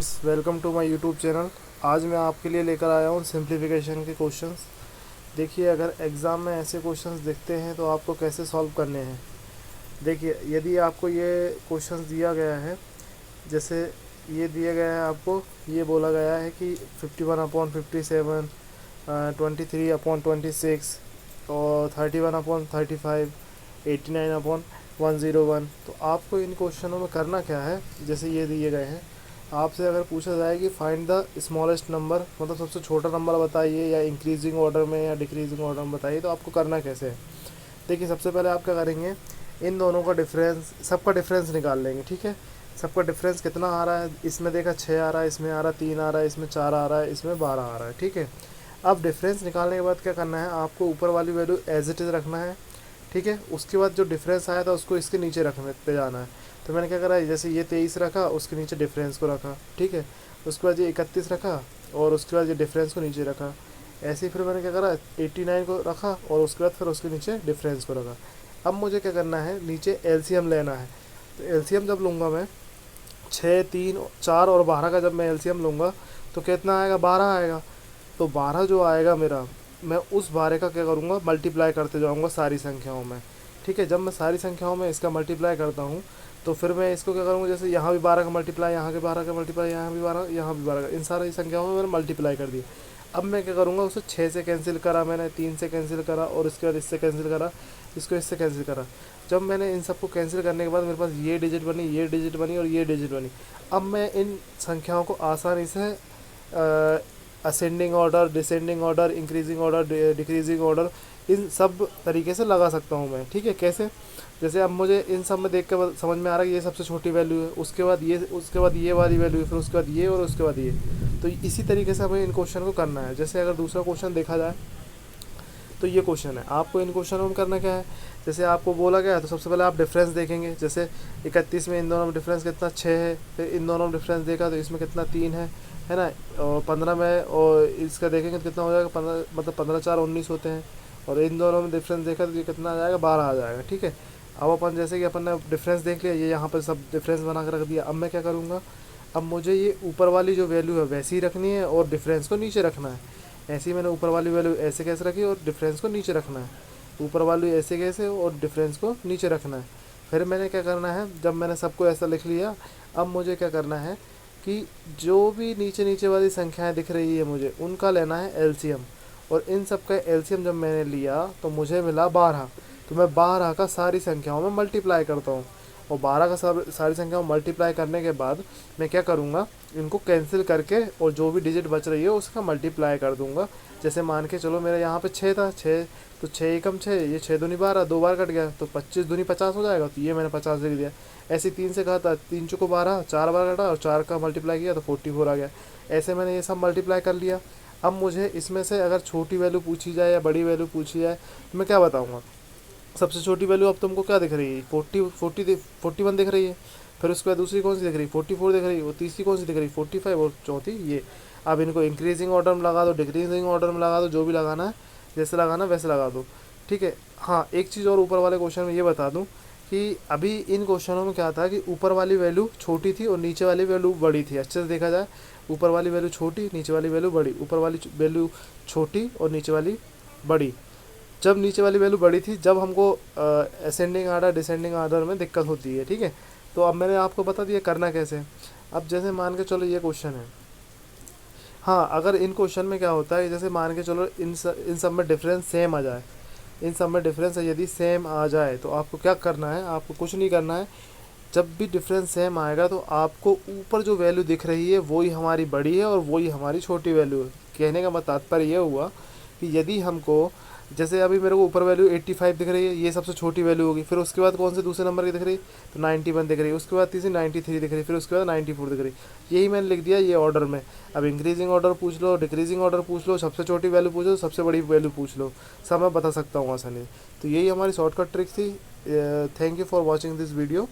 Friends, welcome to my YouTube channel. आज मैं आपके लिए लेकर आया हूँ सिंप्लीफिकेशन के क्वेश्चंस। देखिए, अगर एग्ज़ाम में ऐसे क्वेश्चंस दिखते हैं तो आपको कैसे सॉल्व करने हैं। देखिए, यदि आपको ये क्वेश्चंस दिया गया है, जैसे ये दिया गया है आपको, ये बोला गया है कि 51/57, 23/26 और 31/35, 89/101। तो आपको इन क्वेश्चनों में करना क्या है, जैसे ये दिए गए हैं, आपसे अगर पूछा जाए कि फाइंड द स्मॉलेस्ट नंबर, मतलब सबसे छोटा नंबर बताइए, या इंक्रीजिंग ऑर्डर में या डिक्रीजिंग ऑर्डर में बताइए, तो आपको करना कैसे है। देखिए, सबसे पहले आप क्या करेंगे, इन दोनों का डिफरेंस, सबका डिफरेंस निकाल लेंगे। ठीक है, सबका डिफरेंस कितना आ रहा है, इसमें देखा 6 आ रहा है, इसमें आ रहा है 3 आ रहा है, इसमें 4 आ रहा है, इसमें 12 आ रहा है। ठीक है, अब डिफरेंस निकालने के बाद क्या करना है, आपको ऊपर वाली वैल्यू एज इट इज़ रखना है। ठीक है, उसके बाद जो डिफरेंस आया था उसको इसके नीचे रखने पे जाना है। तो मैंने क्या करा, जैसे ये 23 रखा, उसके नीचे डिफरेंस को रखा। ठीक है, उसके बाद ये 31 रखा और उसके बाद ये डिफरेंस को नीचे रखा। ऐसे ही फिर मैंने क्या करा, 89 को रखा और उसके बाद फिर उसके नीचे डिफरेंस को रखा। अब मुझे क्या करना है, नीचे एलसीएम लेना है। तो एलसीएम जब लूँगा मैं, 6, 3, 4 और 12 का जब मैं एलसीएम लूँगा तो कितना आएगा, 12 आएगा। तो 12 जो आएगा मेरा, मैं उस 12 का क्या करूँगा, मल्टीप्लाई करते जाऊँगा सारी संख्याओं में। ठीक है, जब मैं सारी संख्याओं में इसका मल्टीप्लाई करता हूँ तो फिर मैं इसको क्या करूँगा, जैसे यहाँ भी 12 का मल्टीप्लाई, यहाँ के 12 का मल्टीप्लाई, यहाँ भी 12, यहाँ भी 12 का, इन सारी संख्याओं में मैंने मल्टीप्लाई कर दिया। अब मैं क्या करूँगा, उसे 6 से कैंसिल करा मैंने, 3 से कैंसिल करा और इसके बाद इससे कैंसिल करा, इसको इससे कैंसिल करा। जब मैंने इन सबको कैंसिल करने के बाद मेरे पास ये डिजिट बनी, ये डिजिट बनी और ये डिजिट बनी। अब मैं इन संख्याओं को आसानी से ascending order, descending order, increasing order, decreasing order, इन सब तरीके से लगा सकता हूँ मैं। ठीक है, कैसे, जैसे अब मुझे इन सब में देख कर समझ में आ रहा है कि ये सबसे छोटी वैल्यू है, उसके बाद ये, उसके बाद ये वाली वैल्यू है, फिर उसके बाद ये और उसके बाद ये। तो इसी तरीके से हमें इन क्वेश्चन को करना है। जैसे अगर दूसरा क्वेश्चन देखा जाए तो ये क्वेश्चन है, आपको इन क्वेश्चनों में करना क्या है, जैसे आपको बोला गया है तो सबसे पहले आप डिफरेंस देखेंगे। जैसे 31 में इन दोनों में डिफरेंस कितना, 6 है। फिर इन दोनों में डिफरेंस देखा तो इसमें कितना, 3 है ना। और 15 में और इसका देखेंगे तो कितना हो जाएगा, 15, मतलब 15 4 19 होते हैं। और इन दोनों में डिफरेंस देखा तो ये कितना आ जाएगा, 12 आ जाएगा। ठीक है, अब अपन जैसे कि अपन ने डिफरेंस देख लिया, ये यहाँ पर सब डिफरेंस बना कर रख दिया। अब मैं क्या करूँगा, अब मुझे ये ऊपर वाली जो वैल्यू है वैसी ही रखनी है और डिफरेंस को नीचे रखना है। ऐसे ही मैंने ऊपर वाली वैल्यू ऐसे कैसे रखी और डिफरेंस को नीचे रखना है, ऊपर वाली ऐसे कैसे और डिफरेंस को नीचे रखना है। फिर मैंने क्या करना है, जब मैंने सबको ऐसा लिख लिया, अब मुझे क्या करना है कि जो भी नीचे नीचे वाली संख्याएं दिख रही है मुझे उनका लेना है एलसीएम। और इन सब का एलसीएम जब मैंने लिया तो मुझे मिला 12। तो मैं 12 का सारी संख्याओं में मल्टीप्लाई करता हूँ। और 12 का सारी संख्याओं में मल्टीप्लाई करने के बाद मैं क्या करूँगा, इनको कैंसिल करके और जो भी डिजिट बच रही है उसका मल्टीप्लाई कर दूंगा। जैसे मान के चलो मेरे यहाँ पे 6 था, 6 तो 6 एकम 6, ये 6 दूनी 12, 2 बार कट गया तो 25 दूनी 50 हो जाएगा। तो ये मैंने 50 लिख दिया। ऐसे 3 से कहा था, 3 चुको 12, 4 बार कटा और 4 का मल्टीप्लाई किया तो 44 आ गया। ऐसे मैंने ये सब मल्टीप्लाई कर लिया। अब मुझे इसमें से अगर छोटी वैल्यू पूछी जाए या बड़ी वैल्यू पूछी जाए तो मैं क्या बताऊँगा। सबसे छोटी वैल्यू अब तुमको क्या दिख रही है, 41 दिख रही है। फिर उसके बाद दूसरी कौन सी दिख रही है, 44 दिख रही है। और तीसरी कौन सी दिख रही है, 45 और चौथी ये। अब इनको इंक्रीजिंग ऑर्डर में लगा दो, डिक्रीजिंग ऑर्डर में लगा दो, जो भी लगाना है, जैसे लगाना वैसे लगा दो। ठीक है, हाँ, एक चीज़ और ऊपर वाले क्वेश्चन में ये बता दूँ कि अभी इन क्वेश्चनों में क्या था कि ऊपर वाली वैल्यू छोटी थी और नीचे वाली वैल्यू बड़ी थी। अच्छे से देखा जाए, ऊपर वाली वैल्यू छोटी, नीचे वाली वैल्यू बड़ी, ऊपर वाली वैल्यू छोटी और नीचे वाली बड़ी। जब नीचे वाली वैल्यू बड़ी थी, जब हमको असेंडिंग आर्डर, डिसेंडिंग आर्डर में दिक्कत होती है। ठीक है, तो अब मैंने आपको बता दिया करना कैसे है। अब जैसे मान के चलो ये क्वेश्चन है, हाँ, अगर इन क्वेश्चन में क्या होता है, जैसे मान के चलो इन सब में डिफरेंस सेम आ जाए, इन सब में डिफरेंस यदि सेम आ जाए तो आपको क्या करना है, आपको कुछ नहीं करना है। जब भी डिफरेंस सेम आएगा तो आपको ऊपर जो वैल्यू दिख रही है वही हमारी बड़ी है और वही हमारी छोटी वैल्यू है। कहने का मतलब तात्पर्य ये हुआ कि यदि हमको, जैसे अभी मेरे को ऊपर वैल्यू 85 दिख रही है, ये सबसे छोटी वैल्यू होगी। फिर उसके बाद कौन से दूसरे नंबर की दिख रही है, तो 91 दिख रही है। उसके बाद तीसरी 93 दिख रही है, फिर उसके बाद 94 दिख रही है। यही मैंने लिख दिया ये ऑर्डर में। अब इंक्रीजिंग ऑर्डर पूछ लो, डिक्रीजिंग ऑर्डर पूछ लो, सबसे छोटी वैल्यू पूछो, सबसे बड़ी वैल्यू पूछ लो, सब मैं बता सकता हूँ आसानी। तो यही हमारी शॉर्टकट ट्रिक थी। Thank you for watching this video.